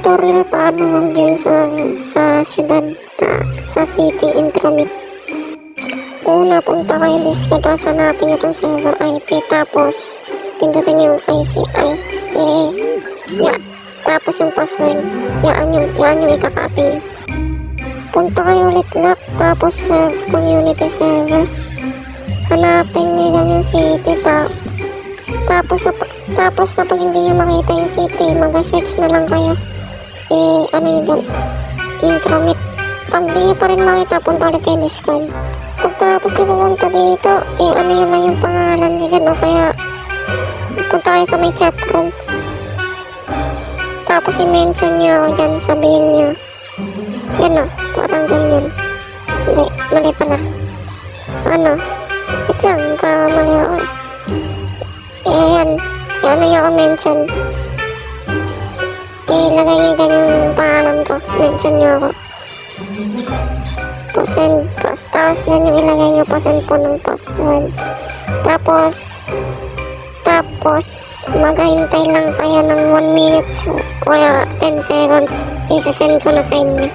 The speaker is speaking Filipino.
tutorial paano mag-join sa syudad, sa city Intromit. Una, punta kayo Discord, tapos hanapin nyo itong server IP, tapos pindutin nyo yung ICI, tapos yung password, yan yung ikakopy. Punta kayo ulit lock, tapos serve, community server, hanapin nyo yan yung city, tapos kapag hindi nyo makita yung city, mag-search na lang kayo, ano yun dyan, Intromit. Pag di nyo pa rin makita, punta ulit kayo Discord. Pagkatapos nyo pumunta dito, ano yun lang yung pangalan nyo dyan, o kaya punta kayo sa may chatroom. Tapos i-mention nyo ako dyan, sabihin nyo, yan o, parang ganyan. Hindi, mali pala. Ano, wait lang, mali ako eh. Yan nyo ako mention. Ilagay nyo dyan yung pangalan ko, mention nyo ako. Tapos yan yung ilagay nyo, send po ng password. Tapos maghahintay lang kayo ng 1 minute o 10 seconds, isa-send ko na sa inyo.